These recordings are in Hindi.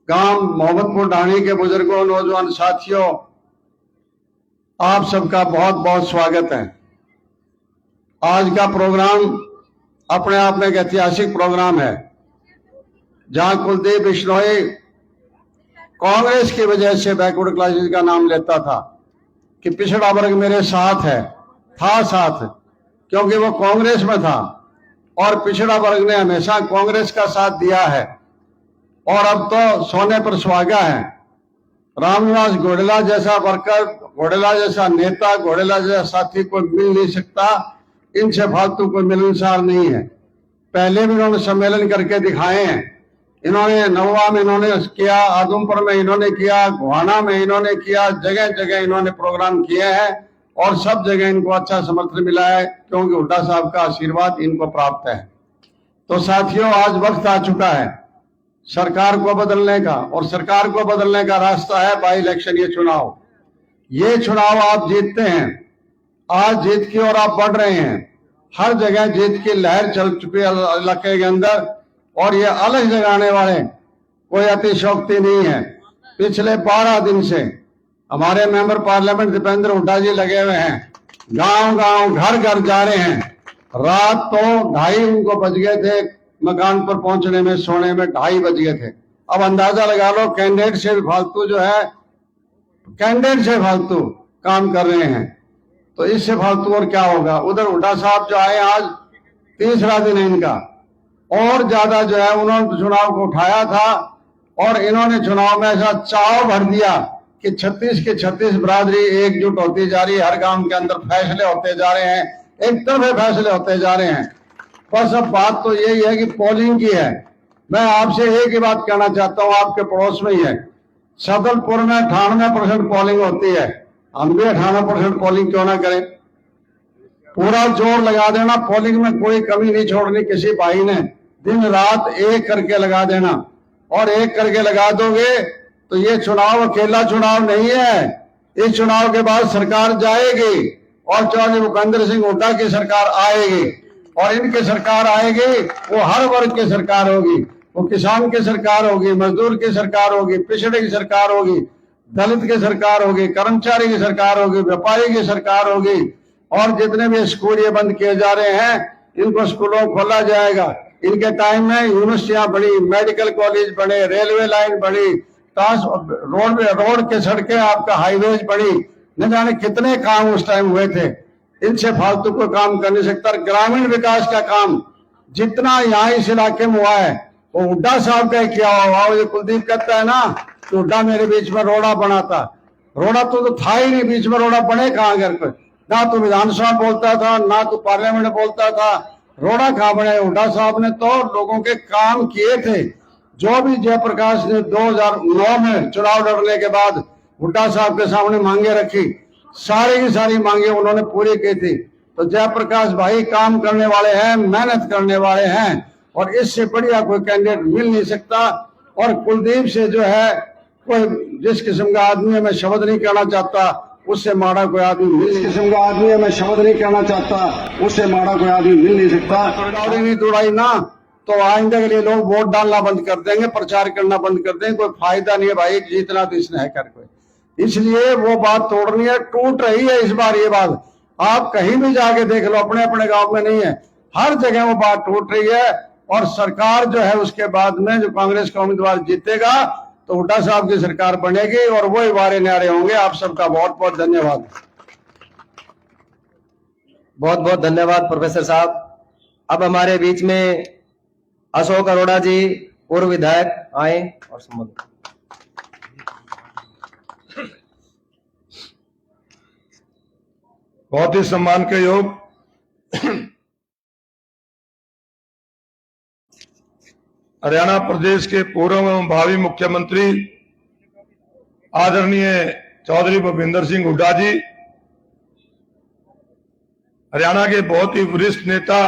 गांव मोहम्मदपुर ढाणी के बुजुर्गों, नौजवान साथियों, आप सबका बहुत बहुत स्वागत है। आज का प्रोग्राम अपने आप में एक ऐतिहासिक प्रोग्राम है, जहां कुलदीप बिश्नोई कांग्रेस की वजह से बैकवर्ड क्लासेस का नाम लेता था कि पिछड़ा वर्ग मेरे साथ है, था साथ, क्योंकि वो कांग्रेस में था और पिछड़ा वर्ग ने हमेशा कांग्रेस का साथ दिया है। और अब तो सोने पर सुहागा है। रामनिवास घोडेला जैसा वर्कर, घोडेला जैसा नेता, घोडेला जैसा साथी कोई मिल नहीं सकता। इनसे फालतू कोई मिलनसार नहीं है। पहले भी इन्होंने सम्मेलन करके दिखाए हैं। इन्होंने नवा में इन्होंने किया, आदमपुर में इन्होंने किया, गोहाना में इन्होंने किया, जगह जगह इन्होंने प्रोग्राम किए हैं और सब जगह इनको अच्छा समर्थन मिला है, क्योंकि हुड्डा साहब का आशीर्वाद इनको प्राप्त है। तो साथियों, आज वक्त आ चुका है सरकार को बदलने का, और सरकार को बदलने का रास्ता है बाई इलेक्शन। ये चुनाव आप जीतते हैं। आज जीत की ओर आप बढ़ रहे हैं। हर जगह जीत की लहर चल चुकी है इलाके के अंदर, और ये अलग जगाने वाले कोई अतिशयोक्ति नहीं है। पिछले 12 दिन से हमारे मेंबर पार्लियामेंट दीपेंद्र हुड्डा जी लगे हुए हैं, गांव गांव घर घर जा रहे हैं। रात तो 2:30 उनको बज गए थे, मकान पर पहुंचने में, सोने में 2:30 बज गए थे। अब अंदाजा लगा लो, कैंडिडेट से भी फालतू जो है, कैंडिडेट से फालतू काम कर रहे हैं। तो इससे फालतू और क्या होगा। उधर हुड्डा साहब जो आए, आज तीसरा दिन है इनका, और ज्यादा जो है उन्होंने चुनाव को उठाया था और इन्होंने चुनाव में ऐसा चाव भर दिया कि 36 के 36 बिरादरी एकजुट होती जा रही है। हर गांव के अंदर फैसले होते जा रहे हैं, एक तरफे फैसले होते जा रहे हैं। बस अब बात तो यही है कि पोलिंग की है। मैं आपसे एक ही बात कहना चाहता हूं, आपके पड़ोस में ही है, सदलपुर में 98% पोलिंग होती है। हम भी 98% पोलिंग क्यों ना करें। पूरा जोर लगा देना, पोलिंग में कोई कमी नहीं छोड़नी किसी भाई ने। दिन रात एक करके लगा देना, और एक करके लगा दोगे तो ये चुनाव अकेला चुनाव नहीं है। इस चुनाव के बाद सरकार जाएगी और चौधरी भूपेंद्र सिंह हुड्डा की सरकार आएगी, और इनकी सरकार आएगी वो हर वर्ग की सरकार होगी। वो किसान की सरकार होगी, मजदूर की सरकार होगी, पिछड़े की सरकार होगी, दलित की सरकार होगी, कर्मचारी की सरकार होगी, व्यापारी की सरकार होगी। और जितने भी स्कूल ये बंद किए जा रहे हैं, इनको स्कूलों को खोला जाएगा। इनके टाइम में यूनिवर्सिटियां बनी, मेडिकल कॉलेज बने, रेलवे लाइन बनी, रोड के सड़कें, आपका हाईवेज बनी, न जाने कितने काम उस टाइम हुए थे। इनसे फालतू कोई काम कर नहीं सकता। ग्रामीण विकास का काम जितना यहाँ इस इलाके में हुआ है वो हुड्डा साहब का किया हुआ। ये कुलदीप कहता है ना कि हुड्डा मेरे बीच में रोड़ा बनाता, रोड़ा तो था ही नहीं, बीच में रोड़ा बने कहाँ घर पे। ना तो विधानसभा बोलता था, ना तो पार्लियामेंट बोलता था, रोड़ा कहाँ बने। हुड्डा साहब ने तो लोगों के काम किए थे। जो भी जयप्रकाश ने 2009 में चुनाव लड़ने के बाद हुड्डा साहब के सामने मांगे रखी, सारी की सारी मांगे उन्होंने पूरी की थी। तो जयप्रकाश भाई काम करने वाले हैं, मेहनत करने वाले हैं, और इससे बढ़िया कोई कैंडिडेट मिल नहीं सकता। और कुलदीप से जो है, कोई जिस किस्म का आदमी है, मैं शब्द नहीं कहना चाहता, उससे माड़ा कोई आदमी मिल, जिस किस्म का आदमी है, मैं शब्द नहीं कहना चाहता, उससे माड़ा कोई आदमी मिल नहीं सकता। नहीं दौड़ाई ना तो आइंदा के लिए लोग वोट डालना बंद कर देंगे, प्रचार करना बंद कर देंगे। कोई फायदा नहीं है भाई, जीतना तो इसने है कर कोई। इसलिए वो बात तोड़नी है, टूट रही है इस बार ये बात। आप कहीं भी जाके देख लो, अपने अपने गांव में नहीं है, हर जगह वो बात टूट रही है। और सरकार जो है उसके बाद में जो कांग्रेस का उम्मीदवार जीतेगा तो हुड्डा साहब की सरकार बनेगी, और वो ही वारे न्यारे होंगे। आप सबका बहुत बहुत धन्यवाद। बहुत बहुत धन्यवाद प्रोफेसर साहब। अब हमारे बीच में अशोक अरोड़ा जी, पूर्व विधायक, आए और संबोधित। बहुत ही सम्मान के योग हरियाणा प्रदेश के पूर्व एवं भावी मुख्यमंत्री आदरणीय चौधरी भूपेंद्र सिंह हुड्डा जी, हरियाणा के बहुत ही वरिष्ठ नेता,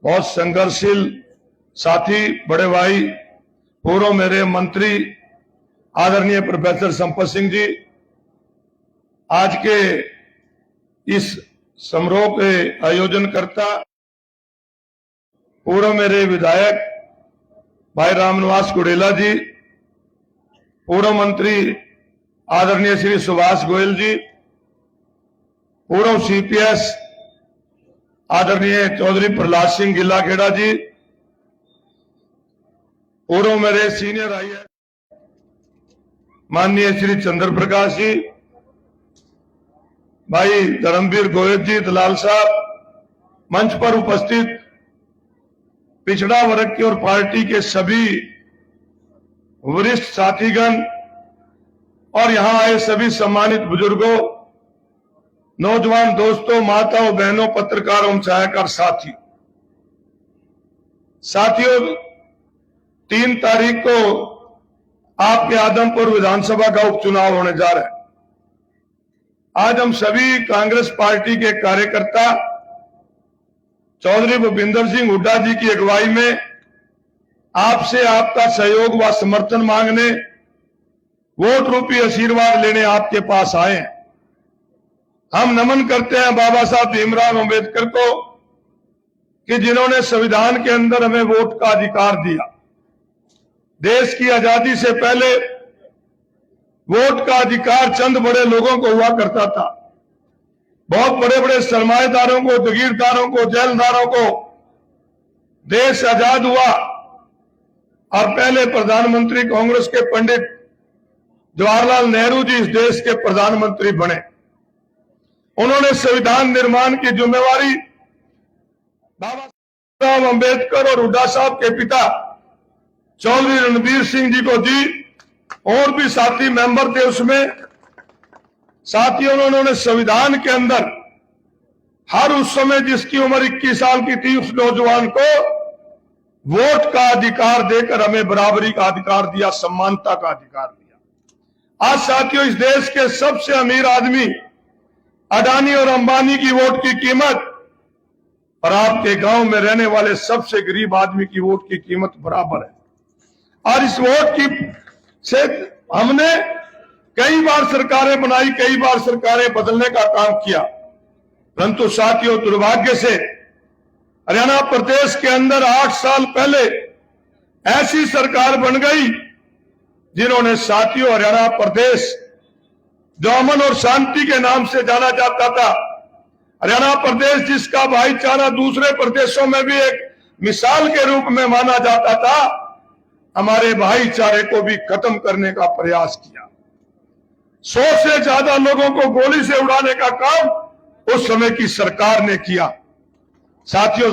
बहुत संघर्षशील साथी, बड़े भाई, पूर्व मेरे मंत्री आदरणीय प्रोफेसर संपत सिंह जी, आज के इस समारोह के आयोजनकर्ता पूर्व मेरे विधायक भाई रामनिवास घोडेला जी, पूर्व मंत्री आदरणीय श्री सुभाष गोयल जी, पूर्व सीपीएस आदरणीय चौधरी प्रहलाद सिंह गिल्लाखेड़ा जी, पूर्व मेरे सीनियर आईएएस माननीय श्री चंद्र प्रकाश जी, भाई धर्मवीर गोयल जी, दलाल साहब, मंच पर उपस्थित पिछड़ा वर्ग की और पार्टी के सभी वरिष्ठ साथीगण और यहां आए सभी सम्मानित बुजुर्गों, नौजवान दोस्तों, माताओं, बहनों, पत्रकारों एवं छायाकार साथियों, 3 तारीख को आपके आदमपुर विधानसभा का उपचुनाव होने जा रहा है। आज हम सभी कांग्रेस पार्टी के कार्यकर्ता चौधरी भूपिंदर सिंह हुड्डा जी की अगुवाई में आपसे आपका सहयोग व समर्थन मांगने, वोट रूपी आशीर्वाद लेने आपके पास आए हैं। हम नमन करते हैं बाबा साहब भीमराव अंबेडकर को कि जिन्होंने संविधान के अंदर हमें वोट का अधिकार दिया। देश की आजादी से पहले वोट का अधिकार चंद बड़े लोगों को हुआ करता था। बहुत बड़े बड़े सरमाएदारों को, जागीरदारों को, जेलदारों को देश आजाद हुआ और पहले प्रधानमंत्री कांग्रेस के पंडित जवाहरलाल नेहरू जी इस देश के प्रधानमंत्री बने। उन्होंने संविधान निर्माण की जिम्मेवारी बाबा साहब अंबेडकर और हुड्डा साहब के पिता चौधरी रणबीर सिंह जी को दी, और भी साथी मेंबर थे उसमें। साथियों, उन्होंने संविधान के अंदर हर उस समय जिसकी उम्र 21 साल की थी उस नौजवान को वोट का अधिकार देकर हमें बराबरी का अधिकार दिया, समानता का अधिकार दिया। आज साथियों, इस देश के सबसे अमीर आदमी अडानी और अंबानी की वोट की कीमत और आपके गांव में रहने वाले सबसे गरीब आदमी की वोट की कीमत बराबर है। और इस वोट की से हमने कई बार सरकारें बनाई, कई बार सरकारें बदलने का काम किया, परंतु साथियों दुर्भाग्य से हरियाणा प्रदेश के अंदर 8 साल पहले ऐसी सरकार बन गई जिन्होंने साथियों हरियाणा प्रदेश जो अमन और शांति के नाम से जाना जाता था, हरियाणा प्रदेश जिसका भाईचारा दूसरे प्रदेशों में भी एक मिसाल के रूप में माना जाता था, हमारे भाईचारे को भी खत्म करने का प्रयास किया। 100 से ज्यादा लोगों को गोली से उड़ाने का काम उस समय की सरकार ने किया। साथियों,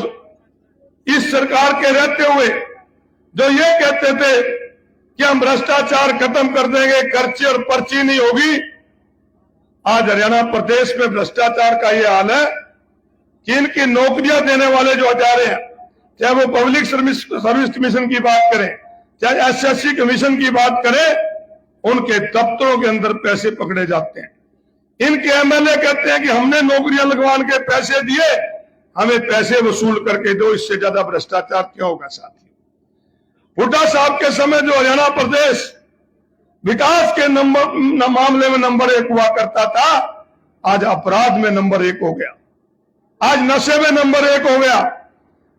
इस सरकार के रहते हुए जो ये कहते थे कि हम भ्रष्टाचार खत्म कर देंगे, खर्ची और पर्ची नहीं होगी, आज हरियाणा प्रदेश में भ्रष्टाचार का ये हाल है कि इनकी नौकरियां देने वाले जो हजारे हैं, चाहे वो पब्लिक सर्विस कमीशन की बात करें, चाहे एसएससी कमीशन की बात करें, उनके दफ्तरों के अंदर पैसे पकड़े जाते हैं। इनके एमएलए कहते हैं कि हमने नौकरियां लगवाने के पैसे दिए, हमें पैसे वसूल करके दो, इससे ज्यादा भ्रष्टाचार क्यों होगा। साथियों, हुड्डा साहब के समय जो हरियाणा प्रदेश विकास के मामले में नंबर 1 हुआ करता था, आज अपराध में नंबर 1 हो गया, आज नशे में नंबर 1 हो गया,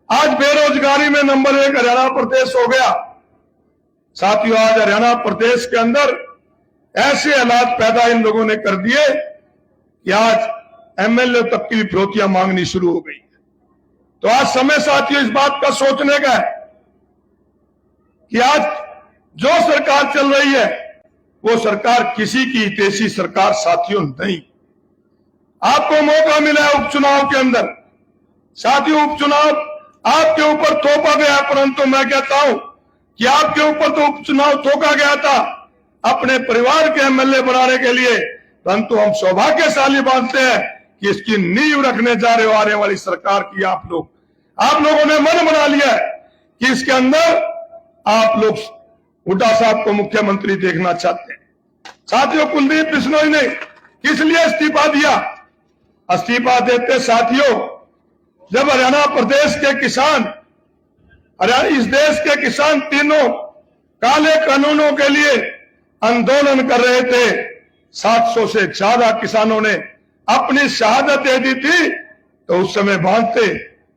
आज बेरोजगारी में नंबर 1 हरियाणा प्रदेश हो गया। साथियों, आज हरियाणा प्रदेश के अंदर ऐसे हालात पैदा इन लोगों ने कर दिए कि आज एमएलए तक की फिरौतियां मांगनी शुरू हो गई। तो आज समय साथियों इस बात का सोचने का है कि आज जो सरकार चल रही है वो सरकार किसी की हितैषी सरकार साथियों नहीं। आपको मौका मिला है उपचुनाव के अंदर। साथियों, उपचुनाव आपके ऊपर थोपा गया, परंतु मैं कहता हूं कि आपके ऊपर तो उपचुनाव थोका गया था अपने परिवार के एमएलए बनाने के लिए, परंतु हम सौभाग्यशाली मानते हैं कि इसकी नींव रखने जा रहे हो आने वाली सरकार की। आप लोगों ने मन बना लिया है कि इसके अंदर आप लोग हुड्डा साहब को मुख्यमंत्री देखना चाहते हैं। साथियों, कुलदीप बिश्नोई ने किस लिए इस्तीफा दिया? इस्तीफा देते साथियों जब हरियाणा प्रदेश के किसान, इस देश के किसान तीनों काले कानूनों के लिए आंदोलन कर रहे थे, 700 से ज्यादा किसानों ने अपनी शहादत दे दी थी, तो उस समय मानते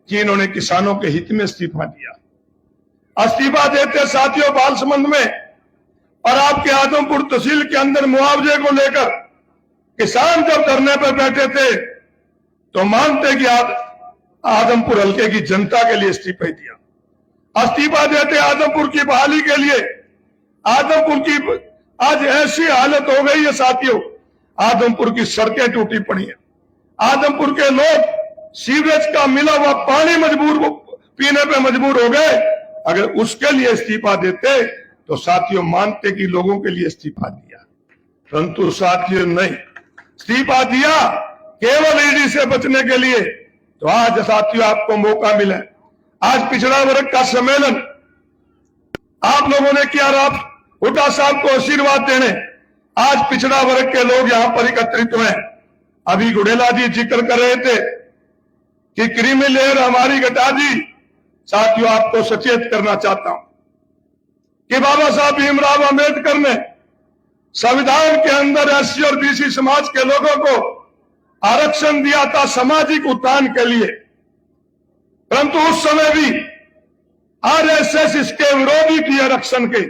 कि इन्होंने किसानों के हित में इस्तीफा दिया। इस्तीफा देते साथियों बालसमंद में और आपके आदमपुर तहसील के अंदर मुआवजे को लेकर किसान जब धरने पर बैठे थे तो मानते कि आदमपुर हल्के की जनता के लिए इस्तीफा दिया, इस्तीफा देते आदमपुर की बहाली के लिए। आदमपुर की आज ऐसी हालत हो गई है साथियों, आदमपुर की सड़कें टूटी पड़ी हैं, आदमपुर के लोग सीवरेज का मिला हुआ पानी पीने पे मजबूर हो गए। अगर उसके लिए इस्तीफा देते तो साथियों मानते कि लोगों के लिए इस्तीफा दिया, परंतु साथियों नहीं, इस्तीफा दिया केवल ईडी से बचने के लिए। तो आज साथियों आपको मौका मिला, आज पिछड़ा वर्ग का सम्मेलन आप लोगों ने किया, आप हुड्डा साहब को आशीर्वाद देने आज पिछड़ा वर्ग के लोग यहां पर एकत्रित हुए। अभी गुड़ेला जी जिक्र कर रहे थे कि क्रीमी लेयर हमारी घटा दी। साथियों आपको सचेत करना चाहता हूं कि बाबा साहब भीमराव अंबेडकर ने संविधान के अंदर एससी और बीसी समाज के लोगों को आरक्षण दिया था सामाजिक उत्थान के लिए, परंतु उस समय भी आरएसएस इसके विरोधी थी आरक्षण के।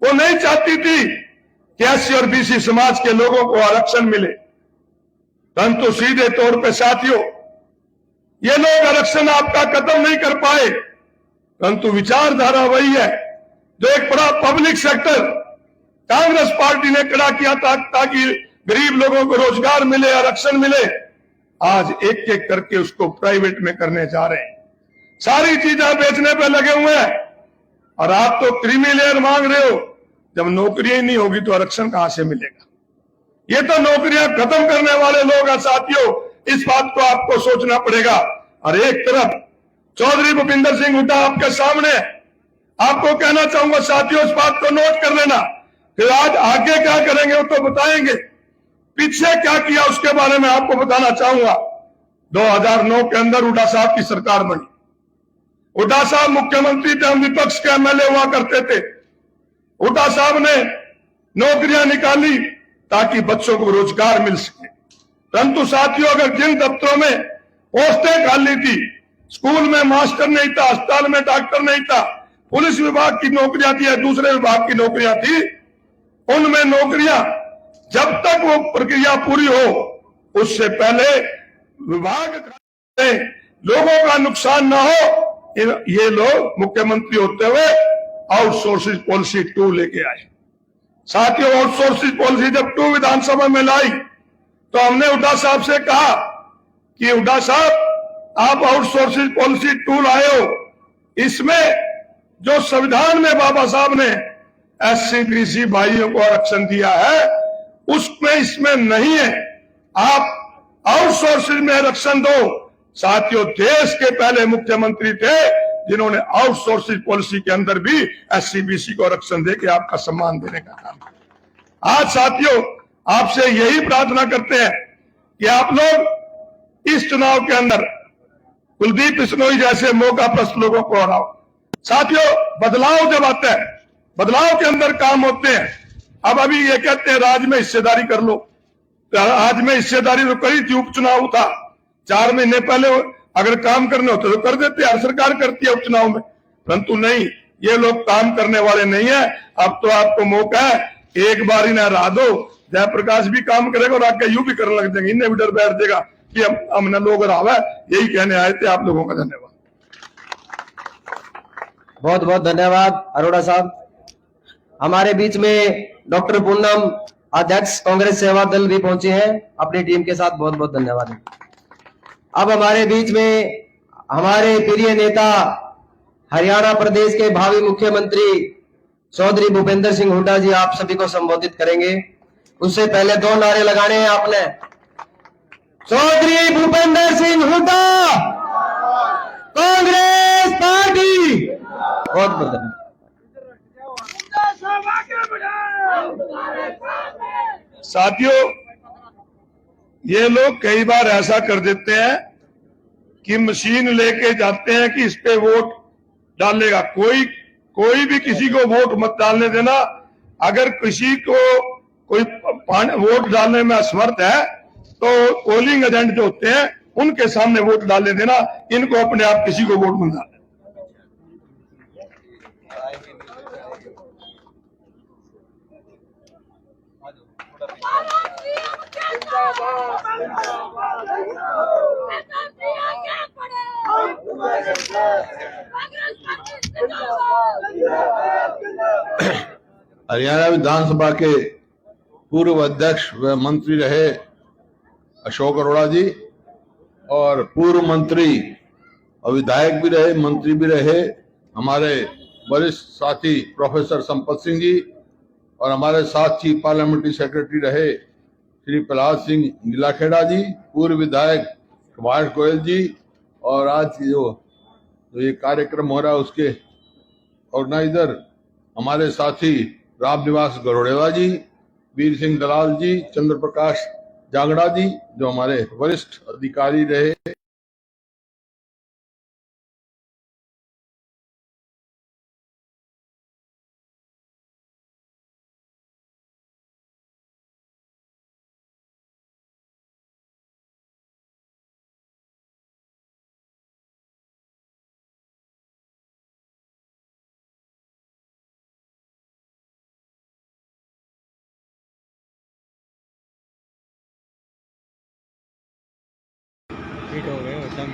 वो नहीं चाहती थी कि एससी और बीसी समाज के लोगों को आरक्षण मिले, परंतु सीधे तौर पे साथियों ये लोग आरक्षण आपका खत्म नहीं कर पाए, परंतु विचारधारा वही है जो एक बड़ा पब्लिक सेक्टर कांग्रेस पार्टी ने खड़ा किया था ताकि गरीब लोगों को रोजगार मिले, आरक्षण मिले। आज एक एक करके उसको प्राइवेट में करने जा रहे हैं, सारी चीजें बेचने पे लगे हुए हैं। और आप तो क्रीमी लेयर मांग रहे हो, जब नौकरियां ही नहीं होगी तो आरक्षण कहां से मिलेगा? ये तो नौकरियां खत्म करने वाले लोग हैं साथियों, इस बात को आपको सोचना पड़ेगा। और एक तरफ चौधरी भूपिंदर सिंह हुड्डा आपके सामने, आपको कहना चाहूंगा साथियों इस बात को नोट कर लेना कि आज आगे क्या करेंगे वो तो बताएंगे, पीछे क्या किया उसके बारे में आपको बताना चाहूंगा। 2009 के अंदर हुड्डा साहब की सरकार बनी, हुड्डा साहब मुख्यमंत्री थे, हम विपक्ष के एमएलए हुआ करते थे। हुड्डा साहब ने नौकरियां निकाली ताकि बच्चों को रोजगार मिल सके, परंतु साथियों अगर जिन दफ्तरों में पोस्टें खाली थी, स्कूल में मास्टर नहीं था, अस्पताल में डॉक्टर नहीं था, पुलिस विभाग की नौकरियां थी या दूसरे विभाग की नौकरियां थी, उनमें नौकरियां जब तक वो प्रक्रिया पूरी हो उससे पहले विभाग से लोगों का नुकसान ना हो, ये लोग मुख्यमंत्री होते हुए आउटसोर्सिंग पॉलिसी 2 लेके आए। साथियों आउटसोर्सिंग पॉलिसी जब 2 विधानसभा में लाई तो हमने हुड्डा साहब से कहा कि हुड्डा साहब आप आउटसोर्सिंग पॉलिसी 2 लाए हो, इसमें जो संविधान में बाबा साहब ने एससी बीसी भाइयों को आरक्षण दिया है उसमें इसमें नहीं है, आप आउटसोर्सिंग में आरक्षण दो। साथियों देश के पहले मुख्यमंत्री थे जिन्होंने आउटसोर्सिंग पॉलिसी के अंदर भी एससी बीसी को आरक्षण देके आपका सम्मान देने का काम किया। आज साथियों आपसे यही प्रार्थना करते हैं कि आप लोग इस चुनाव के अंदर कुलदीप बिश्नोई जैसे मौकाप्रस्त लोगों को हराओ। साथियों बदलाव जब आता है, बदलाव के अंदर काम होते हैं। अब अभी ये कहते हैं राज में हिस्सेदारी कर लो, आज में हिस्सेदारी तो करी थी, उपचुनाव था 4 महीने पहले, अगर काम करने होते तो कर देते, हर सरकार करती है उपचुनाव में, परंतु नहीं, ये लोग काम करने वाले नहीं है। अब तो आपको मौका है, एक बार ही ना हरा दो, जयप्रकाश भी काम करेगा और आगे यूं भी करने लग जाएंगे, इन्हें भी डर बैठ देगा कि हमने लोग हरावा है। यही कहने आए थे, आप लोगों का धन्यवाद। बहुत बहुत धन्यवाद अरोड़ा साहब। हमारे बीच में डॉक्टर पूनम अध्यक्ष कांग्रेस सेवा दल भी पहुंचे हैं अपनी टीम के साथ, बहुत बहुत धन्यवाद। अब हमारे बीच में हमारे प्रिय नेता हरियाणा प्रदेश के भावी मुख्यमंत्री चौधरी भूपेंद्र सिंह हुड्डा जी आप सभी को संबोधित करेंगे। उससे पहले 2 नारे लगाने हैं आपने। चौधरी भूपेंद्र सिंह हुड्डा कांग्रेस पार्टी। बहुत बहुत धन्यवाद। साथियों ये लोग कई बार ऐसा कर देते हैं कि मशीन लेके जाते हैं कि इस पे वोट डालेगा, कोई भी किसी को वोट मत डालने देना। अगर किसी को कोई वोट डालने में असमर्थ है तो पोलिंग एजेंट जो होते हैं उनके सामने वोट डालने देना, इनको अपने आप किसी को वोट मत डालने। हरियाणा विधानसभा के पूर्व अध्यक्ष व मंत्री रहे अशोक अरोड़ा जी और पूर्व मंत्री और विधायक भी रहे, मंत्री भी रहे हमारे वरिष्ठ साथी प्रोफेसर संपत सिंह जी और हमारे साथी पार्लियामेंट्री सेक्रेटरी रहे श्री प्रहलाद सिंह गिलाखेड़ा जी, पूर्व विधायक सुभाष गोयल जी और आज जो ये कार्यक्रम हो रहा है उसके ऑर्गेनाइजर हमारे साथी रामनिवास गरोड़ेवा जी, वीर सिंह दलाल जी, चंद्र प्रकाश जांगड़ा जी जो हमारे वरिष्ठ अधिकारी रहे।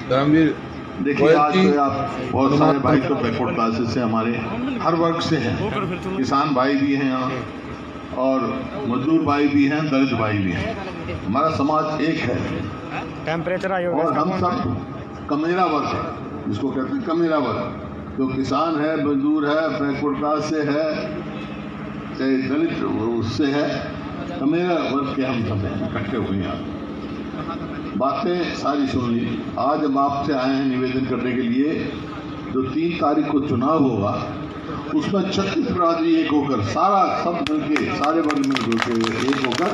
धर्मवीर देखिए, आज तो आप बहुत सारे भाई तो बैकवर्ड क्लासेस से हमारे हर वर्ग से हैं, किसान भाई भी हैं यहाँ और मजदूर भाई भी हैं, दलित भाई भी हैं। हमारा समाज एक है टेम्परेचर और हम सब कमेरा वर्ग है, जिसको कहते हैं कमेरा वर्ग। जो किसान है, मजदूर है, बैकवर्ड क्लास से है, चाहे दलित उससे है, कमेरा वर्ग के हम सब हैं, इकट्ठे हुए हैं। बातें सारी सुन ली। आज हम आपसे आए हैं निवेदन करने के लिए, जो 3 तारीख को चुनाव होगा उसमें 36 बिरादरी एक होकर सब मिलके सारे वर्ग मिलकर एक होकर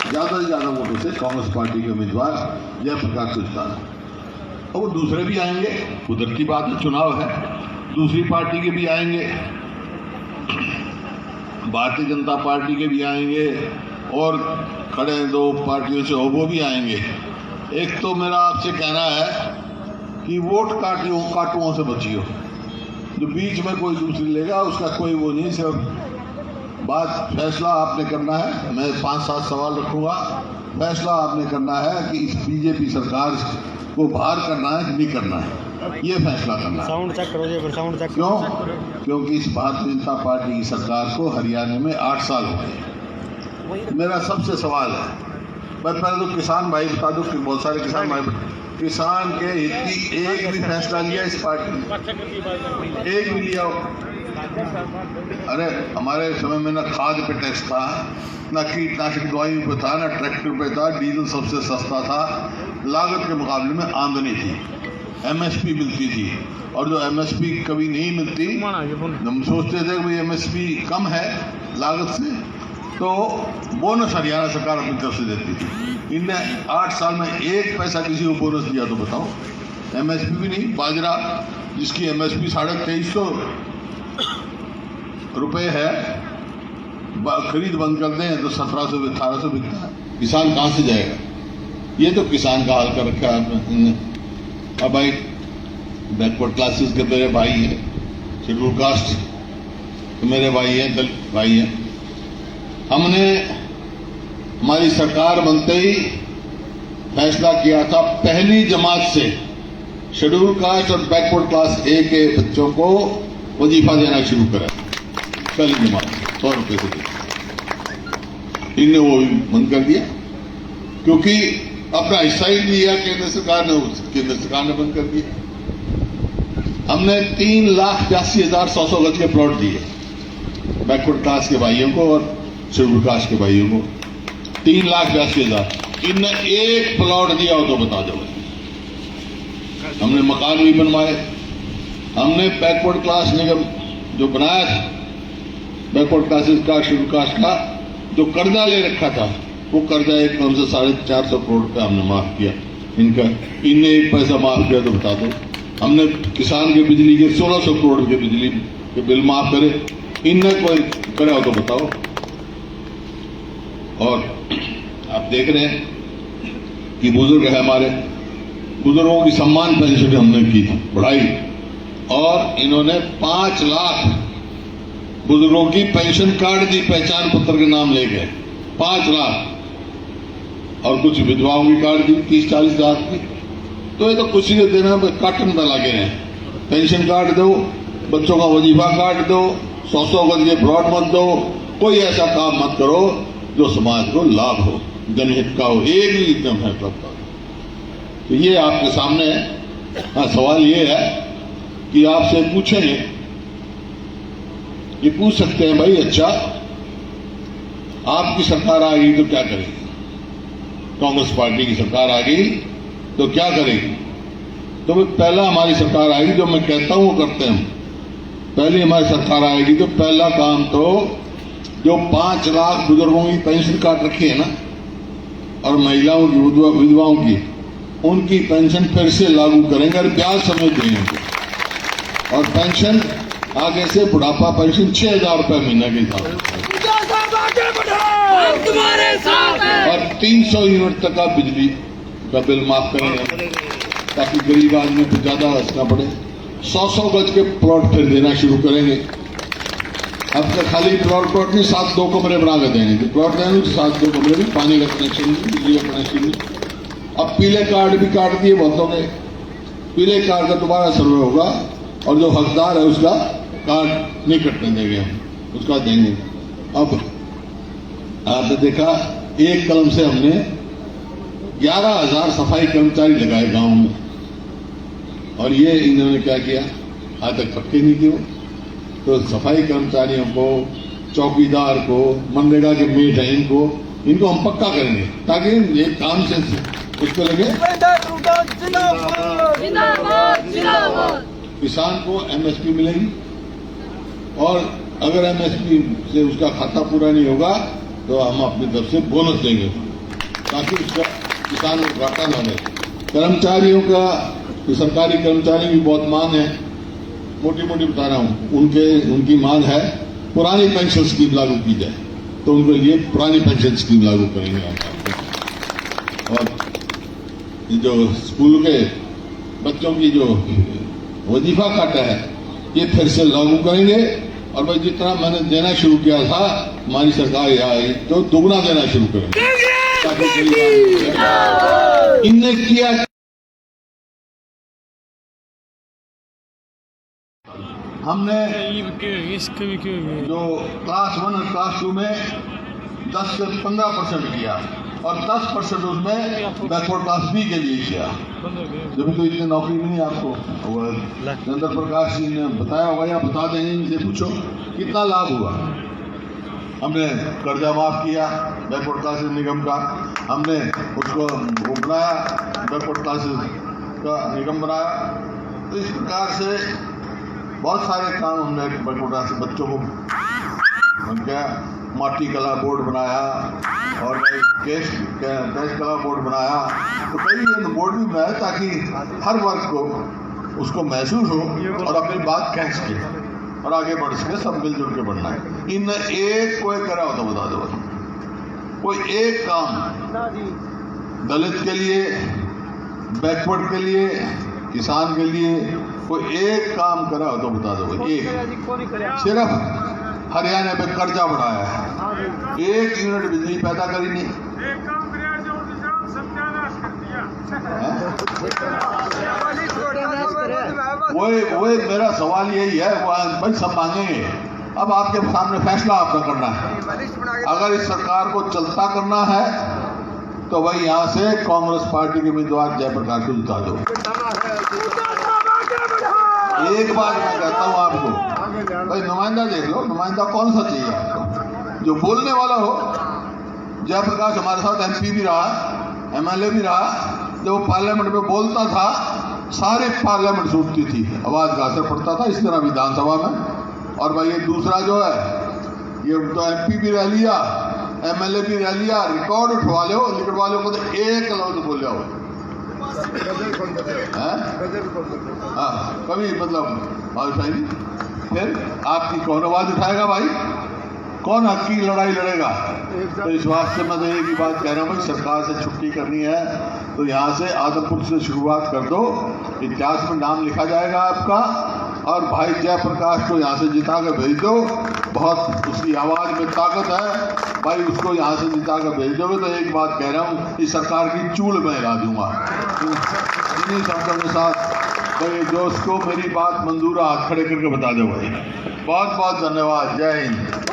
ज़्यादा से ज़्यादा वोटों से कांग्रेस पार्टी के उम्मीदवार जयप्रकाश को जिताना। और वो दूसरे भी आएंगे, उधर की बात है, चुनाव है, दूसरी पार्टी के भी आएंगे, भारतीय जनता पार्टी के भी आएंगे और खड़े 2 पार्टियों से वो भी आएंगे। एक तो मेरा आपसे कहना है कि वोट काटुओं से बचियो। जो बीच में कोई दूसरी लेगा उसका कोई वो नहीं, सिर्फ बात फैसला आपने करना है। मैं 5-7 सवाल रखूंगा, फैसला आपने करना है कि इस बीजेपी सरकार को बाहर करना है कि नहीं करना है, ये फैसला करना है। साउंड चेक करो जी, साउंड चेक। क्यों? क्योंकि इस भारतीय जनता पार्टी की सरकार को हरियाणा में 8 साल हो गए। मेरा सबसे सवाल है, मैं पहले तो किसान भाई बता दूं कि बहुत सारे किसान भाई, किसान के हित की एक भी फैसला लिया इस पार्टी ने? एक भी लिया? अरे हमारे समय में ना खाद पे टैक्स था, ना कीटनाशक दवाई पे था, ना ट्रैक्टर पे था, डीजल सबसे सस्ता था, लागत के मुकाबले में आमदनी थी, एमएसपी मिलती थी। और जो एमएसपी कभी नहीं मिलती, हम सोचते थे कि एमएसपी कम है लागत से, तो बोनस हरियाणा सरकार अपनी तरफ से देती थी। इनने 8 साल में 1 पैसा किसी को बोनस दिया तो बताओ? एमएसपी भी नहीं। बाजरा जिसकी एमएसपी 2350 रुपये है, खरीद बंद कर दें तो 1700-1800 बिकता है। किसान कहाँ से जाएगा? ये तो किसान का हाल कर रखा है आपने। अब भाई बैकवर्ड क्लासेस के मेरे भाई हैं, शेड्यूल कास्ट के मेरे भाई हैं, दलित भाई हैं। हमने हमारी सरकार बनते ही फैसला किया था, पहली जमात से शेड्यूल कास्ट और बैकवर्ड क्लास ए के बच्चों को वजीफा देना शुरू करा। पहली जमात 100 रुपये से दी। इनने वो भी बंद कर दिया क्योंकि अपना हिस्सा ही लिया केंद्र सरकार ने, केंद्र सरकार ने बंद कर दिया। हमने 3,82,000 100 गज के प्लॉट दिए बैकवर्ड क्लास के भाइयों को और शेड्यूल कास्ट के भाइयों को। 3,82,000। इनने एक प्लॉट दिया हो तो बता दो। हमने मकान भी बनवाए। हमने बैकवर्ड क्लास निगम जो बनाया था, बैकवर्ड क्लासेस का, शेड्यूल कास्ट का जो कर्जा ले रखा था, वो कर्जा एक कम से 450 करोड़ रुपया हमने माफ किया इनका। इनने 1 पैसा माफ किया तो बता दो। हमने किसान के बिजली के 1600 करोड़ के बिजली के बिल माफ करे, इनने कोई करे हो तो बताओ। और आप देख रहे हैं कि बुजुर्ग है हमारे, बुजुर्गों की सम्मान पेंशन हमने की थी बढ़ाई, और इन्होंने 5 लाख बुजुर्गों की पेंशन कार्ड दी, पहचान पत्र के नाम ले गए 5 लाख। और कुछ विधवाओं की कार्ड दी 30-40 हज़ार की। तो ये तो कुछ ही देना काटन में लगे हैं। पेंशन कार्ड दो, बच्चों का वजीफा कार्ड दो, 100 गज के प्लॉट मत दो, कोई ऐसा काम मत करो जो समाज को लाभ हो, जनहित का हो। एक भी एकदम है सबका। तो ये आपके सामने है। हाँ, सवाल ये है कि आपसे पूछेंगे, ये पूछ सकते हैं भाई, अच्छा आपकी सरकार आ गई तो क्या करेगी? कांग्रेस पार्टी की सरकार आ गई तो क्या करेगी? तो भाई पहला हमारी सरकार आएगी, जो मैं कहता हूं वो करते हैं। पहले हमारी सरकार आएगी तो पहला काम तो जो 5 लाख बुजुर्गों की पेंशन काट रखी है ना, और महिलाओं की, विधवाओं की, उनकी पेंशन फिर से लागू करेंगे और ब्याज समेत देंगे। और पेंशन आगे से बुढ़ापा पेंशन 6,000 रुपये महीना के हिसाब से, और 300 यूनिट तक का बिजली का बिल माफ करेंगे ताकि गरीब आदमी को ज्यादा हंसना पड़े। 100 गज के प्लॉट फिर देना शुरू करेंगे। अब तक खाली प्लॉट नहीं, 7 कमरे बना कर देंगे। जो प्लॉट देंगे 7 कमरे में, पानी का कनेक्शन, बिजली का कनेक्शन। अब पीले कार्ड भी काट दिए बहुतों के। पीले कार्ड का दोबारा सर्वे होगा और जो हकदार है उसका कार्ड नहीं कटने देंगे हम, उसका देंगे। अब आपने देखा एक कलम से हमने 11,000 सफाई कर्मचारी लगाए गांव में, और ये इन्होंने क्या किया, आज तक पक्के नहीं किए। तो सफाई कर्मचारियों को, चौकीदार को, मनरेगा के मेट हैं, इनको हम पक्का करेंगे ताकि ये काम से उसको लगे। किसान को एमएसपी मिलेगी, और अगर एमएसपी से उसका खाता पूरा नहीं होगा तो हम अपनी तरफ से बोनस देंगे ताकि उसका किसान को घाटा न लगे। कर्मचारियों का, सरकारी कर्मचारियों की बहुत मांग है, मोटी मोटी बता रहा हूं, उनकी मांग है पुरानी पेंशन स्कीम लागू की जाए, तो उनके लिए पुरानी पेंशन स्कीम लागू करेंगे। और जो स्कूल के बच्चों की जो वजीफा काटा है ये फिर से लागू करेंगे। और भाई जितना मैंने देना शुरू किया था, हमारी सरकार यहाँ आई तो दुगना देना शुरू करेंगे ताकि इनने किया। हमने जो क्लास 1 और क्लास 2 में 10 से 15% किया, और 10% उसमें बैकवर्ड क्लास बी के लिए किया। जब तो इतनी नौकरी नहीं आपको। चंद्र प्रकाश जी ने बताया होगा या बता देंगे, इनसे पूछो कितना लाभ हुआ। हमने कर्जा माफ किया बैकवर्ड क्लासेस निगम का, हमने उसको बनाया, बैकवर्ड क्लासेस का निगम बनाया। तो इस प्रकार से बहुत सारे काम हमने बैकवर्ड क्लासेस बच्चों को क्या, माटी कला बोर्ड बनाया, और कैश कला बोर्ड बनाया। तो कई बोर्ड भी बनाया ताकि हर वर्ग को उसको महसूस हो और अपनी बात कह सके और आगे बढ़ सके, सब मिलजुल के बढ़ना है। इन एक कोई करा हो तो बता दो, कोई एक काम दलित के लिए, बैकवर्ड के लिए, किसान के लिए कोई एक काम करा हो तो बता दो। एक सिर्फ हरियाणा पे कर्जा बढ़ाया है, 1 यूनिट बिजली पैदा करी नहीं। वही मेरा सवाल यही है, भाई सब मांगेंगे। अब आपके सामने फैसला आपका करना है। अगर इस सरकार को चलता करना है तो भाई यहाँ से कांग्रेस पार्टी के उम्मीदवार जयप्रकाश को जिता दो। एक बात मैं कहता हूँ आपको, भाई नुमाइंदा देख लो, नुमाइंदा कौन सा चाहिए आपको, जो बोलने वाला हो। जयप्रकाश हमारे साथ एमपी भी रहा, एमएलए भी रहा। जब वो पार्लियामेंट में बोलता था सारे पार्लियामेंट सूखती थी, आवाज का असर पड़ता था। इस तरह विधानसभा में। और भाई ये दूसरा जो है, ये तो एमपी भी रह लिया, एमएलए भी रह लिया, रिकॉर्ड उठवा लो, लिखवा लो, तो एक लफ्ज बोले हो कभी मतलब भाई। फिर आपकी कौन आवाज उठाएगा भाई, कौन हक की लड़ाई लड़ेगा? तो इस वास्ते मैं तो एक ही बात कह रहा हूँ, सरकार से छुट्टी करनी है तो यहाँ से आदमपुर से शुरुआत कर दो, इतिहास में नाम लिखा जाएगा आपका। और भाई जयप्रकाश को यहाँ से जिता कर भेज दो। बहुत उसकी आवाज में ताकत है भाई, उसको यहाँ से जिता कर भेज दोगे तो एक बात कह रहा हूँ, इस सरकार की चूल में हिला दूंगा। इन्हीं शब्दों के साथ भाई दोस्त को मेरी बात मंजूर, हाथ खड़े करके बता दो भाई। बहुत बहुत धन्यवाद। जय हिंद।